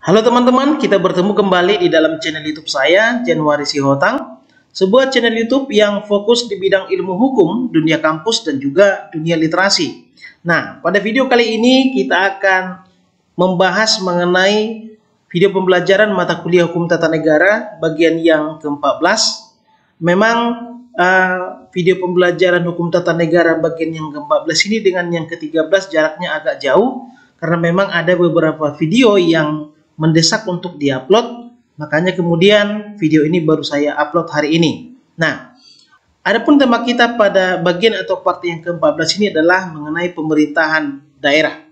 Halo teman-teman, kita bertemu kembali di dalam channel YouTube saya, Januari Sihotang, sebuah channel YouTube yang fokus di bidang ilmu hukum, dunia kampus, dan juga dunia literasi. Nah, pada video kali ini kita akan membahas mengenai video pembelajaran mata kuliah hukum tata negara bagian yang ke-14. Memang video pembelajaran hukum tata negara bagian yang ke-14 ini dengan yang ke-13 jaraknya agak jauh, karena memang ada beberapa video yang mendesak untuk diupload, makanya kemudian video ini baru saya upload hari ini. Nah, adapun tema kita pada bagian atau part yang ke-14 ini adalah mengenai pemerintahan daerah.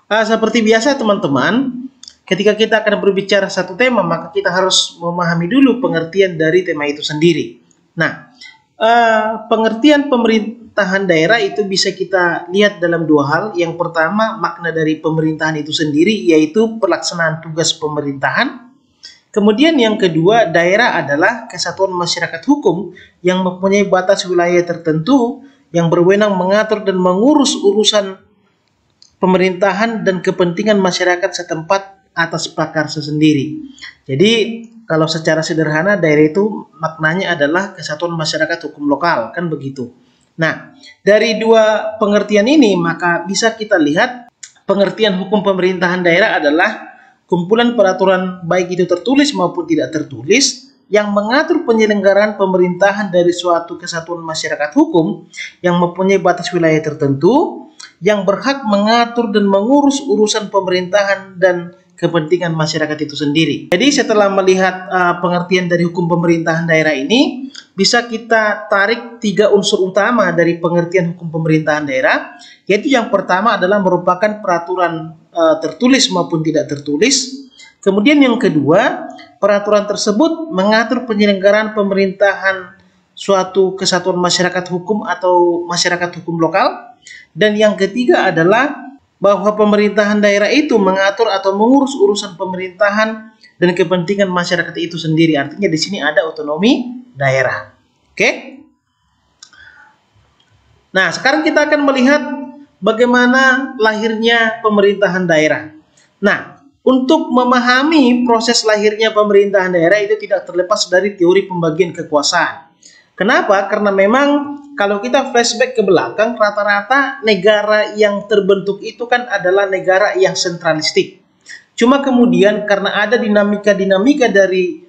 Seperti biasa teman-teman, ketika kita akan berbicara satu tema, maka kita harus memahami dulu pengertian dari tema itu sendiri. Nah, pengertian pemerintahan daerah itu bisa kita lihat dalam dua hal. Yang pertama, makna dari pemerintahan itu sendiri, yaitu pelaksanaan tugas pemerintahan. Kemudian yang kedua, daerah adalah kesatuan masyarakat hukum yang mempunyai batas wilayah tertentu yang berwenang mengatur dan mengurus urusan pemerintahan dan kepentingan masyarakat setempat atas prakarsa sendiri. Jadi kalau secara sederhana, daerah itu maknanya adalah kesatuan masyarakat hukum lokal, kan begitu. Nah, dari dua pengertian ini maka bisa kita lihat pengertian hukum pemerintahan daerah adalah kumpulan peraturan baik itu tertulis maupun tidak tertulis yang mengatur penyelenggaraan pemerintahan dari suatu kesatuan masyarakat hukum yang mempunyai batas wilayah tertentu, yang berhak mengatur dan mengurus urusan pemerintahan dan kepentingan masyarakat itu sendiri. Jadi setelah melihat pengertian dari hukum pemerintahan daerah ini, bisa kita tarik tiga unsur utama dari pengertian hukum pemerintahan daerah, yaitu yang pertama adalah merupakan peraturan tertulis maupun tidak tertulis. Kemudian yang kedua, peraturan tersebut mengatur penyelenggaraan pemerintahan suatu kesatuan masyarakat hukum atau masyarakat hukum lokal. Dan yang ketiga adalah bahwa pemerintahan daerah itu mengatur atau mengurus urusan pemerintahan dan kepentingan masyarakat itu sendiri. Artinya di sini ada otonomi daerah. Oke? Nah, sekarang kita akan melihat bagaimana lahirnya pemerintahan daerah. Nah, untuk memahami proses lahirnya pemerintahan daerah itu tidak terlepas dari teori pembagian kekuasaan. Kenapa? Karena memang kalau kita flashback ke belakang, rata-rata negara yang terbentuk itu kan adalah negara yang sentralistik. Cuma kemudian karena ada dinamika-dinamika dari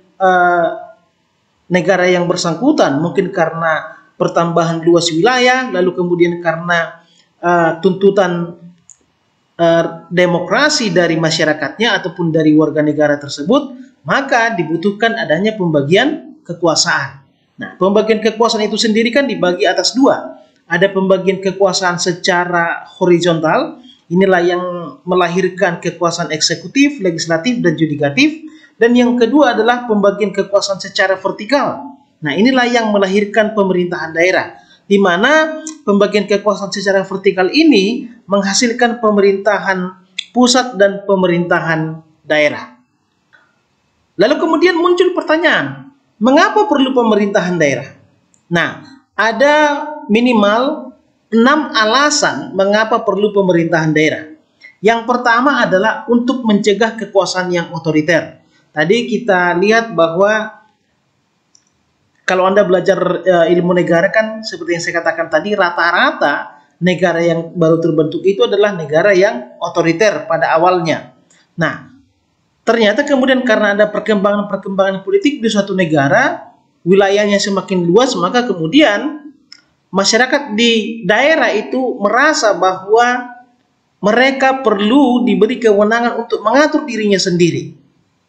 negara yang bersangkutan, mungkin karena pertambahan luas wilayah, lalu kemudian karena tuntutan demokrasi dari masyarakatnya ataupun dari warga negara tersebut, maka dibutuhkan adanya pembagian kekuasaan. Nah, pembagian kekuasaan itu sendiri kan dibagi atas dua. Ada pembagian kekuasaan secara horizontal, inilah yang melahirkan kekuasaan eksekutif, legislatif, dan yudikatif. Dan yang kedua adalah pembagian kekuasaan secara vertikal. Nah, inilah yang melahirkan pemerintahan daerah, di mana pembagian kekuasaan secara vertikal ini menghasilkan pemerintahan pusat dan pemerintahan daerah. Lalu kemudian muncul pertanyaan, mengapa perlu pemerintahan daerah? Nah, ada minimal 6 alasan mengapa perlu pemerintahan daerah. Yang pertama adalah untuk mencegah kekuasaan yang otoriter. Tadi kita lihat bahwa kalau Anda belajar ilmu negara kan seperti yang saya katakan tadi, rata-rata negara yang baru terbentuk itu adalah negara yang otoriter pada awalnya. Nah, ternyata kemudian karena ada perkembangan politik di suatu negara, wilayahnya semakin luas, maka kemudian masyarakat di daerah itu merasa bahwa mereka perlu diberi kewenangan untuk mengatur dirinya sendiri.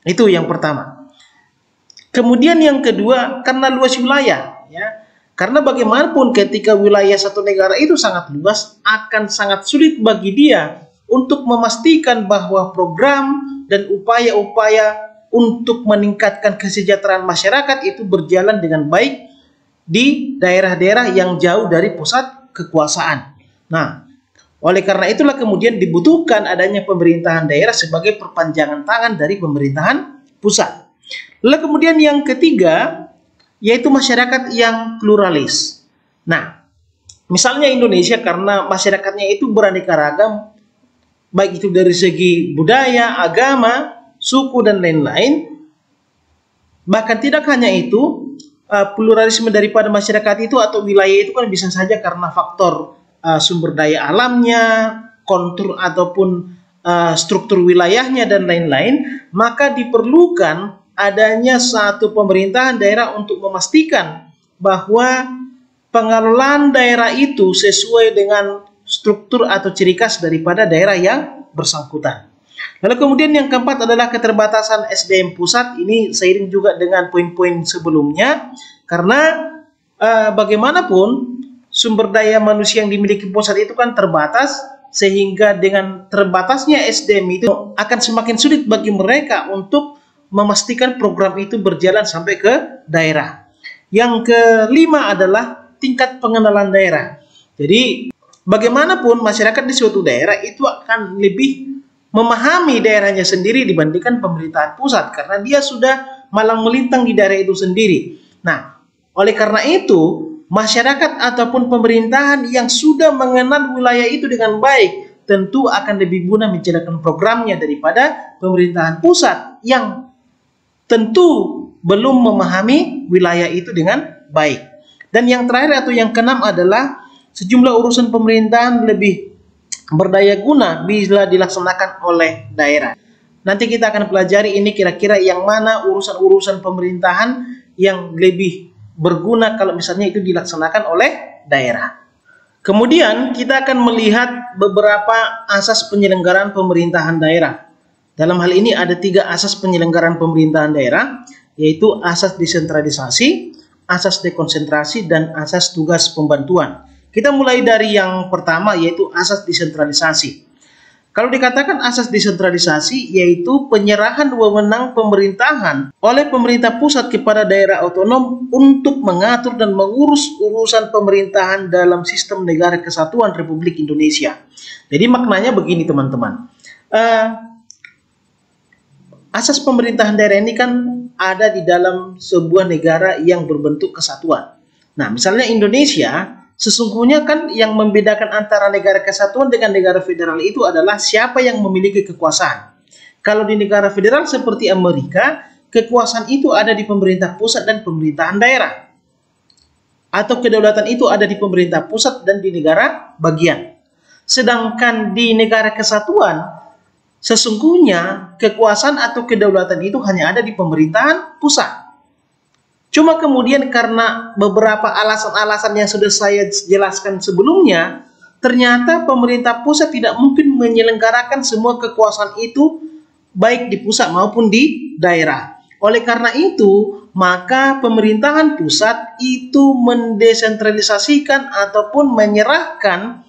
Itu yang pertama. Kemudian yang kedua, karena luas wilayah, ya. Karena bagaimanapun ketika wilayah satu negara itu sangat luas, akan sangat sulit bagi dia untuk memastikan bahwa program dan upaya-upaya untuk meningkatkan kesejahteraan masyarakat itu berjalan dengan baik di daerah-daerah yang jauh dari pusat kekuasaan. Nah, oleh karena itulah kemudian dibutuhkan adanya pemerintahan daerah sebagai perpanjangan tangan dari pemerintahan pusat. Lalu kemudian yang ketiga, yaitu masyarakat yang pluralis. Nah, misalnya Indonesia karena masyarakatnya itu beraneka ragam, baik itu dari segi budaya, agama, suku, dan lain-lain. Bahkan tidak hanya itu, pluralisme daripada masyarakat itu atau wilayah itu kan bisa saja karena faktor sumber daya alamnya, kontur ataupun struktur wilayahnya, dan lain-lain. Maka diperlukan adanya satu pemerintahan daerah untuk memastikan bahwa pengelolaan daerah itu sesuai dengan struktur atau ciri khas daripada daerah yang bersangkutan. Lalu kemudian yang keempat adalah keterbatasan SDM pusat. Ini seiring juga dengan poin-poin sebelumnya, karena bagaimanapun sumber daya manusia yang dimiliki pusat itu kan terbatas, sehingga dengan terbatasnya SDM itu akan semakin sulit bagi mereka untuk memastikan program itu berjalan sampai ke daerah. Yang kelima adalah tingkat pengenalan daerah. Jadi bagaimanapun masyarakat di suatu daerah itu akan lebih memahami daerahnya sendiri dibandingkan pemerintahan pusat, karena dia sudah malang melintang di daerah itu sendiri. Nah, oleh karena itu masyarakat ataupun pemerintahan yang sudah mengenal wilayah itu dengan baik tentu akan lebih guna menjalankan programnya daripada pemerintahan pusat yang tentu belum memahami wilayah itu dengan baik. Dan yang terakhir atau yang keenam adalah sejumlah urusan pemerintahan lebih berdaya guna bila dilaksanakan oleh daerah. Nanti kita akan pelajari ini kira-kira yang mana urusan-urusan pemerintahan yang lebih berguna kalau misalnya itu dilaksanakan oleh daerah. Kemudian kita akan melihat beberapa asas penyelenggaraan pemerintahan daerah. Dalam hal ini ada 3 asas penyelenggaraan pemerintahan daerah, yaitu asas desentralisasi, asas dekonsentrasi, dan asas tugas pembantuan. Kita mulai dari yang pertama, yaitu asas desentralisasi. Kalau dikatakan asas desentralisasi, yaitu penyerahan wewenang pemerintahan oleh pemerintah pusat kepada daerah otonom untuk mengatur dan mengurus urusan pemerintahan dalam sistem negara kesatuan Republik Indonesia. Jadi maknanya begini teman-teman. Asas pemerintahan daerah ini kan ada di dalam sebuah negara yang berbentuk kesatuan. Nah, misalnya Indonesia, sesungguhnya kan yang membedakan antara negara kesatuan dengan negara federal itu adalah siapa yang memiliki kekuasaan. Kalau di negara federal seperti Amerika, kekuasaan itu ada di pemerintah pusat dan pemerintahan daerah. Atau kedaulatan itu ada di pemerintah pusat dan di negara bagian. Sedangkan di negara kesatuan, sesungguhnya kekuasaan atau kedaulatan itu hanya ada di pemerintahan pusat. Cuma kemudian karena beberapa alasan-alasan yang sudah saya jelaskan sebelumnya, ternyata pemerintah pusat tidak mungkin menyelenggarakan semua kekuasaan itu baik di pusat maupun di daerah. Oleh karena itu, maka pemerintahan pusat itu mendesentralisasikan ataupun menyerahkan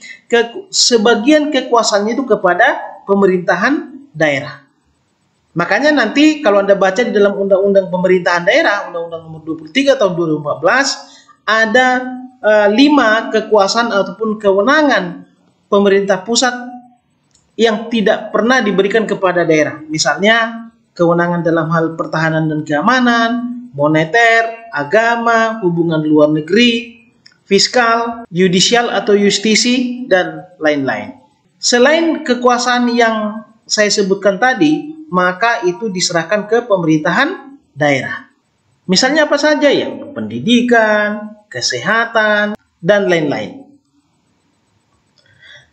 sebagian kekuasaannya itu kepada pemerintahan daerah. Makanya nanti kalau Anda baca di dalam Undang-Undang Pemerintahan Daerah, Undang-Undang Nomor 23 Tahun 2014, ada 5 kekuasaan ataupun kewenangan pemerintah pusat yang tidak pernah diberikan kepada daerah. Misalnya kewenangan dalam hal pertahanan dan keamanan, moneter, agama, hubungan luar negeri, fiskal, yudisial atau justisi, dan lain-lain. Selain kekuasaan yang saya sebutkan tadi, maka itu diserahkan ke pemerintahan daerah. Misalnya apa saja ya? Pendidikan, kesehatan, dan lain-lain.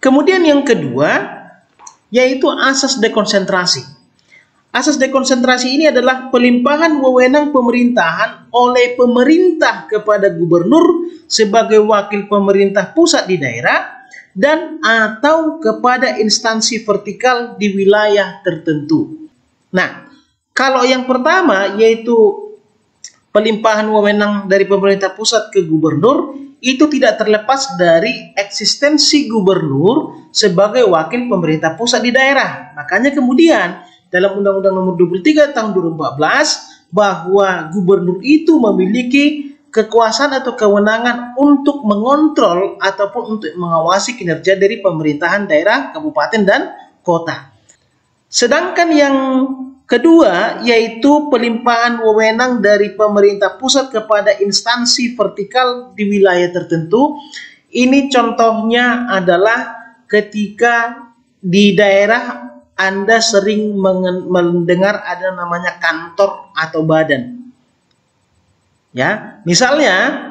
Kemudian yang kedua, yaitu asas dekonsentrasi. Asas dekonsentrasi ini adalah pelimpahan wewenang pemerintahan oleh pemerintah kepada gubernur sebagai wakil pemerintah pusat di daerah dan atau kepada instansi vertikal di wilayah tertentu. Nah, kalau yang pertama yaitu pelimpahan wewenang dari pemerintah pusat ke gubernur, itu tidak terlepas dari eksistensi gubernur sebagai wakil pemerintah pusat di daerah. Makanya kemudian dalam Undang-Undang Nomor 23 Tahun 2014 bahwa gubernur itu memiliki kekuasaan atau kewenangan untuk mengontrol ataupun untuk mengawasi kinerja dari pemerintahan daerah, kabupaten, dan kota. Sedangkan yang kedua yaitu pelimpahan wewenang dari pemerintah pusat kepada instansi vertikal di wilayah tertentu. Ini contohnya adalah ketika di daerah Anda sering mendengar ada namanya kantor atau badan. Ya, misalnya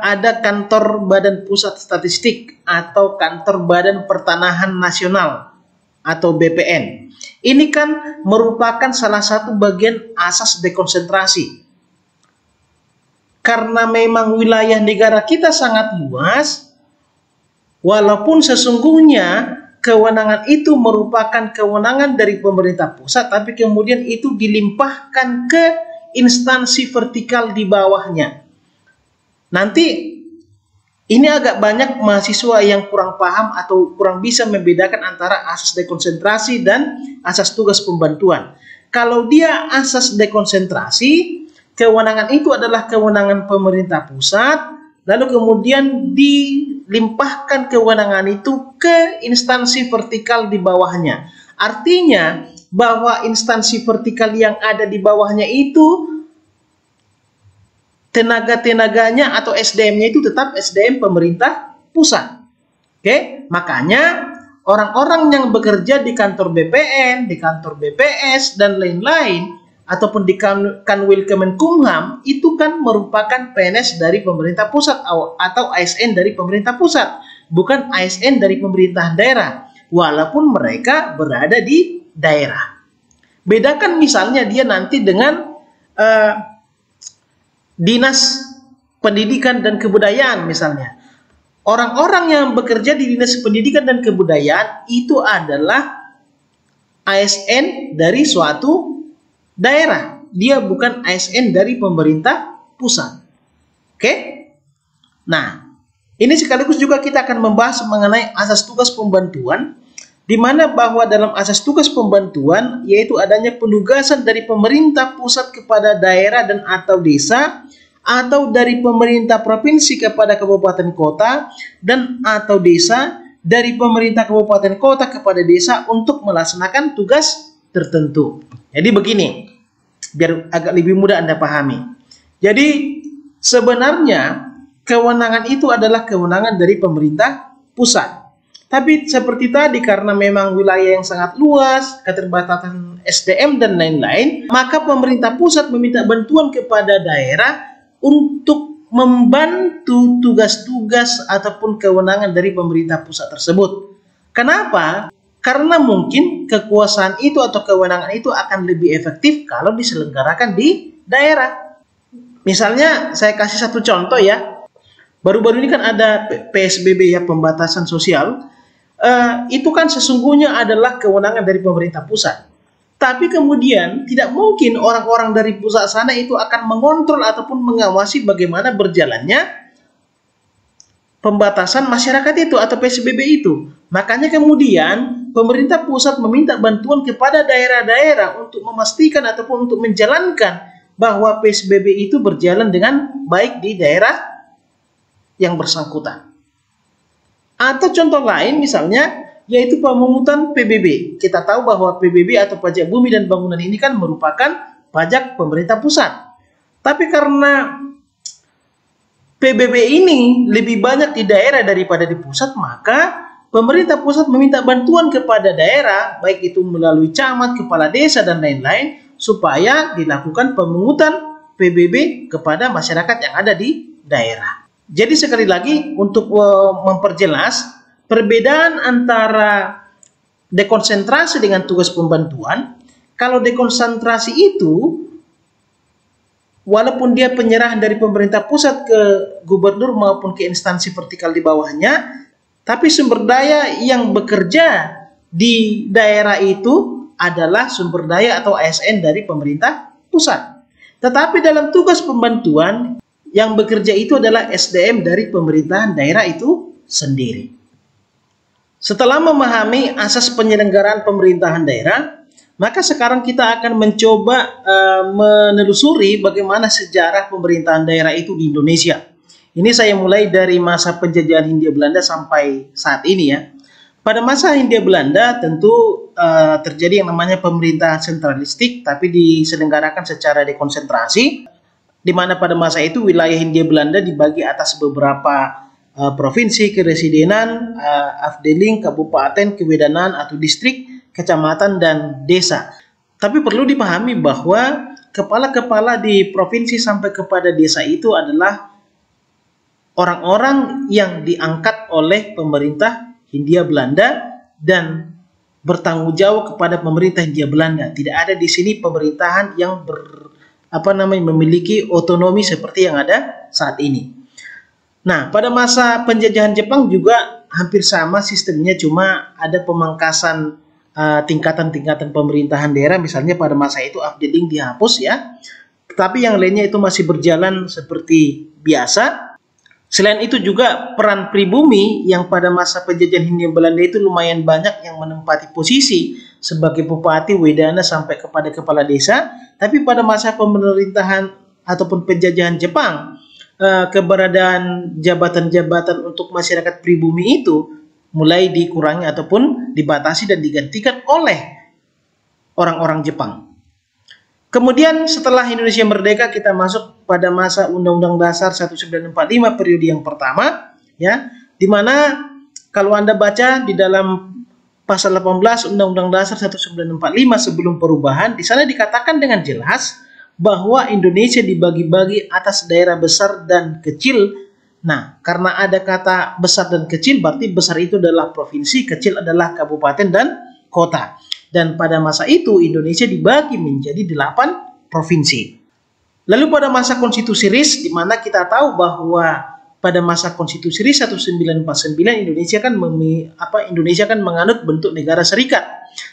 ada kantor Badan Pusat Statistik atau kantor Badan Pertanahan Nasional atau BPN. Ini kan merupakan salah satu bagian asas dekonsentrasi. Karena memang wilayah negara kita sangat luas, walaupun sesungguhnya kewenangan itu merupakan kewenangan dari pemerintah pusat, tapi kemudian itu dilimpahkan ke instansi vertikal di bawahnya. Nanti ini agak banyak mahasiswa yang kurang paham atau kurang bisa membedakan antara asas dekonsentrasi dan asas tugas pembantuan. Kalau dia asas dekonsentrasi, kewenangan itu adalah kewenangan pemerintah pusat, lalu kemudian dilimpahkan kewenangan itu ke instansi vertikal di bawahnya. Artinya bahwa instansi vertikal yang ada di bawahnya itu tenaga-tenaganya atau SDM-nya itu tetap SDM pemerintah pusat. Oke, makanya orang-orang yang bekerja di kantor BPN, di kantor BPS dan lain-lain ataupun di Kanwil Kemenkumham itu kan merupakan PNS dari pemerintah pusat atau ASN dari pemerintah pusat, bukan ASN dari pemerintah daerah, walaupun mereka berada di daerah. Bedakan misalnya dia nanti dengan Dinas Pendidikan dan Kebudayaan misalnya. Orang-orang yang bekerja di Dinas Pendidikan dan Kebudayaan itu adalah ASN dari suatu daerah, dia bukan ASN dari pemerintah pusat. Oke? Nah, ini sekaligus juga kita akan membahas mengenai asas tugas pembantuan, di mana bahwa dalam asas tugas pembantuan yaitu adanya penugasan dari pemerintah pusat kepada daerah dan atau desa, atau dari pemerintah provinsi kepada kabupaten kota, dan atau desa dari pemerintah kabupaten kota kepada desa untuk melaksanakan tugas tertentu. Jadi begini, biar agak lebih mudah Anda pahami. Jadi sebenarnya kewenangan itu adalah kewenangan dari pemerintah pusat. Tapi seperti tadi, karena memang wilayah yang sangat luas, keterbatasan SDM dan lain-lain, maka pemerintah pusat meminta bantuan kepada daerah untuk membantu tugas-tugas ataupun kewenangan dari pemerintah pusat tersebut. Kenapa? Karena mungkin kekuasaan itu atau kewenangan itu akan lebih efektif kalau diselenggarakan di daerah. Misalnya saya kasih satu contoh ya. Baru-baru ini kan ada PSBB ya, pembatasan sosial. Itu kan sesungguhnya adalah kewenangan dari pemerintah pusat. Tapi kemudian tidak mungkin orang-orang dari pusat sana itu akan mengontrol ataupun mengawasi bagaimana berjalannya pembatasan masyarakat itu atau PSBB itu. Makanya kemudian pemerintah pusat meminta bantuan kepada daerah-daerah untuk memastikan ataupun untuk menjalankan bahwa PSBB itu berjalan dengan baik di daerah yang bersangkutan. Atau contoh lain misalnya yaitu pemungutan PBB. Kita tahu bahwa PBB atau pajak bumi dan bangunan ini kan merupakan pajak pemerintah pusat. Tapi karena PBB ini lebih banyak di daerah daripada di pusat, maka pemerintah pusat meminta bantuan kepada daerah, baik itu melalui camat, kepala desa, dan lain-lain, supaya dilakukan pemungutan PBB kepada masyarakat yang ada di daerah. Jadi sekali lagi untuk memperjelas perbedaan antara dekonsentrasi dengan tugas pembantuan, kalau dekonsentrasi itu walaupun dia penyerahan dari pemerintah pusat ke gubernur maupun ke instansi vertikal di bawahnya, tapi sumber daya yang bekerja di daerah itu adalah sumber daya atau ASN dari pemerintah pusat. Tetapi dalam tugas pembantuan yang bekerja itu adalah SDM dari pemerintahan daerah itu sendiri. Setelah memahami asas penyelenggaraan pemerintahan daerah, maka sekarang kita akan mencoba menelusuri bagaimana sejarah pemerintahan daerah itu di Indonesia. Ini saya mulai dari masa penjajahan Hindia Belanda sampai saat ini ya. Pada masa Hindia Belanda tentu terjadi yang namanya pemerintahan sentralistik, tapi diselenggarakan secara dekonsentrasi, di mana pada masa itu wilayah Hindia Belanda dibagi atas beberapa provinsi, keresidenan, afdeling, kabupaten, kewedanan atau distrik, kecamatan, dan desa. Tapi perlu dipahami bahwa kepala-kepala di provinsi sampai kepada desa itu adalah orang-orang yang diangkat oleh pemerintah Hindia Belanda dan bertanggung jawab kepada pemerintah Hindia Belanda. Tidak ada di sini pemerintahan yang memiliki otonomi seperti yang ada saat ini. Nah, pada masa penjajahan Jepang juga hampir sama sistemnya, cuma ada pemangkasan tingkatan-tingkatan pemerintahan daerah. Misalnya pada masa itu afdeling dihapus ya, tetapi yang lainnya itu masih berjalan seperti biasa. Selain itu juga peran pribumi yang pada masa penjajahan Hindia Belanda itu lumayan banyak yang menempati posisi sebagai bupati, wedana, sampai kepada kepala desa. Tapi pada masa pemerintahan ataupun penjajahan Jepang, keberadaan jabatan-jabatan untuk masyarakat pribumi itu mulai dikurangi ataupun dibatasi dan digantikan oleh orang-orang Jepang. Kemudian setelah Indonesia merdeka, kita masuk pada masa Undang-Undang Dasar 1945 periode yang pertama, ya, di mana kalau Anda baca di dalam pasal 18 Undang-Undang Dasar 1945 sebelum perubahan, di sana dikatakan dengan jelas bahwa Indonesia dibagi-bagi atas daerah besar dan kecil. Nah, karena ada kata besar dan kecil, berarti besar itu adalah provinsi, kecil adalah kabupaten dan kota. Dan pada masa itu Indonesia dibagi menjadi 8 provinsi. Lalu pada masa konstitusi RIS, di mana kita tahu bahwa pada masa konstitusi RIS 1949 Indonesia kan menganut bentuk negara serikat.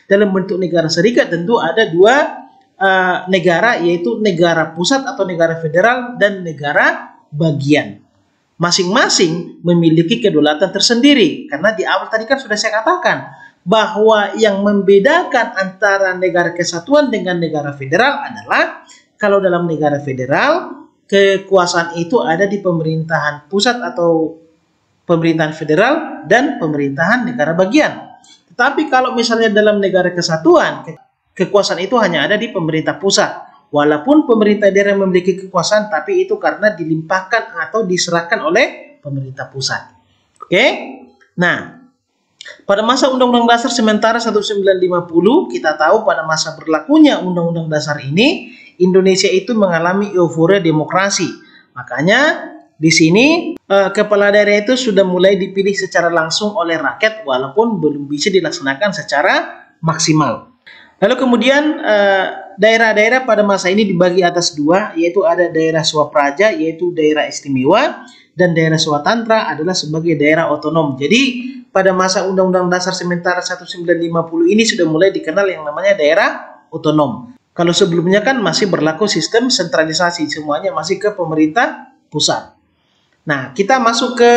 Dalam bentuk negara serikat tentu ada dua negara, yaitu negara pusat atau negara federal dan negara bagian. Masing-masing memiliki kedaulatan tersendiri, karena di awal tadi kan sudah saya katakan bahwa yang membedakan antara negara kesatuan dengan negara federal adalah kalau dalam negara federal kekuasaan itu ada di pemerintahan pusat atau pemerintahan federal dan pemerintahan negara bagian. Tetapi kalau misalnya dalam negara kesatuan, kekuasaan itu hanya ada di pemerintah pusat. Walaupun pemerintah daerah memiliki kekuasaan, tapi itu karena dilimpahkan atau diserahkan oleh pemerintah pusat. Oke? Nah, pada masa Undang-Undang Dasar sementara 1950, kita tahu pada masa berlakunya Undang-Undang Dasar ini, Indonesia itu mengalami euforia demokrasi. Makanya di sini kepala daerah itu sudah mulai dipilih secara langsung oleh rakyat, walaupun belum bisa dilaksanakan secara maksimal. Lalu kemudian daerah-daerah pada masa ini dibagi atas dua, yaitu ada daerah swapraja, yaitu daerah istimewa, dan daerah swatantra adalah sebagai daerah otonom. Jadi pada masa Undang-Undang Dasar sementara 1950 ini sudah mulai dikenal yang namanya daerah otonom. Kalau sebelumnya kan masih berlaku sistem sentralisasi, semuanya masih ke pemerintah pusat. Nah, kita masuk ke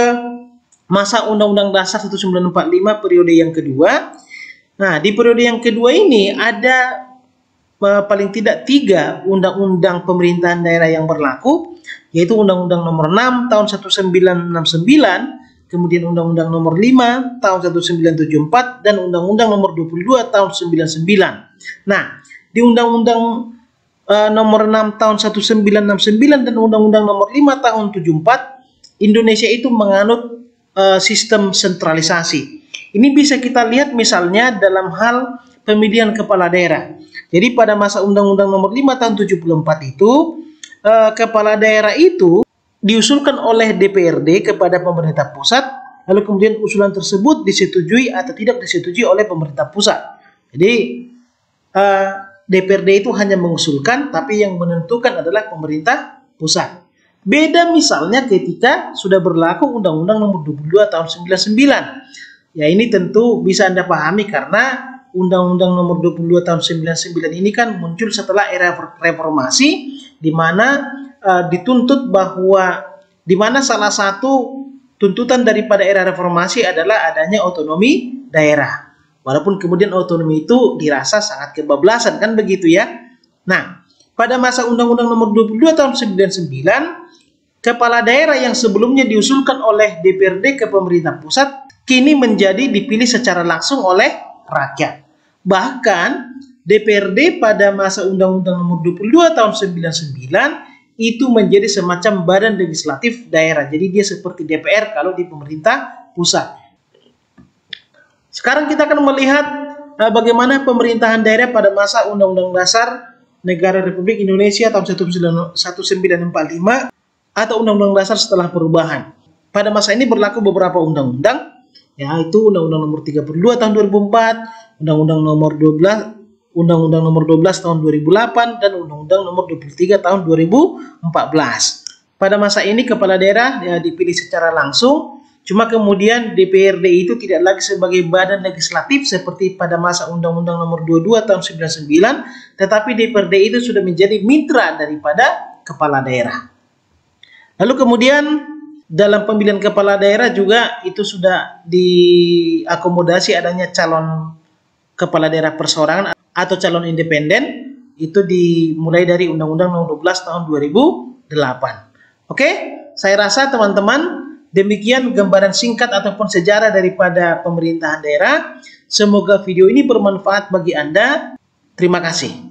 masa Undang-Undang Dasar 1945 periode yang kedua. Nah, di periode yang kedua ini ada paling tidak 3 undang-undang pemerintahan daerah yang berlaku, yaitu Undang-Undang Nomor 6 tahun 1969, kemudian Undang-Undang Nomor 5 tahun 1974, dan Undang-Undang Nomor 22 tahun 1999. Nah, di Undang-Undang Nomor 6 tahun 1969 dan Undang-Undang Nomor 5 tahun 74, Indonesia itu menganut sistem sentralisasi. Ini bisa kita lihat misalnya dalam hal pemilihan kepala daerah. Jadi pada masa Undang-Undang Nomor 5 tahun 74 itu, kepala daerah itu diusulkan oleh DPRD kepada pemerintah pusat, lalu kemudian usulan tersebut disetujui atau tidak disetujui oleh pemerintah pusat. Jadi DPRD itu hanya mengusulkan, tapi yang menentukan adalah pemerintah pusat. Beda misalnya ketika sudah berlaku Undang-Undang Nomor 22 tahun 1999. Ya, ini tentu bisa Anda pahami karena Undang-Undang Nomor 22 tahun 1999 ini kan muncul setelah era reformasi, di mana dituntut bahwa di mana salah satu tuntutan daripada era reformasi adalah adanya otonomi daerah. Walaupun kemudian otonomi itu dirasa sangat kebablasan, kan begitu ya. Nah, pada masa Undang-Undang Nomor 22 tahun 1999, kepala daerah yang sebelumnya diusulkan oleh DPRD ke pemerintah pusat kini menjadi dipilih secara langsung oleh rakyat. Bahkan DPRD pada masa Undang-Undang Nomor 22 tahun 1999 itu menjadi semacam badan legislatif daerah. Jadi dia seperti DPR kalau di pemerintah pusat. Sekarang kita akan melihat bagaimana pemerintahan daerah pada masa Undang-Undang Dasar Negara Republik Indonesia tahun 1945 atau Undang-Undang Dasar setelah perubahan. Pada masa ini berlaku beberapa undang-undang, yaitu Undang-Undang Nomor 32 tahun 2004, Undang-Undang Nomor 12 tahun 2008, dan Undang-Undang Nomor 23 tahun 2014. Pada masa ini kepala daerah dipilih secara langsung. Cuma kemudian DPRD itu tidak lagi sebagai badan legislatif seperti pada masa Undang-Undang Nomor 22 tahun 99, tetapi DPRD itu sudah menjadi mitra daripada kepala daerah. Lalu kemudian dalam pemilihan kepala daerah juga itu sudah diakomodasi adanya calon kepala daerah perseorangan atau calon independen, itu dimulai dari Undang-Undang Nomor 12 tahun 2008. Oke, saya rasa teman-teman demikian gambaran singkat ataupun sejarah daripada pemerintahan daerah. Semoga video ini bermanfaat bagi Anda. Terima kasih.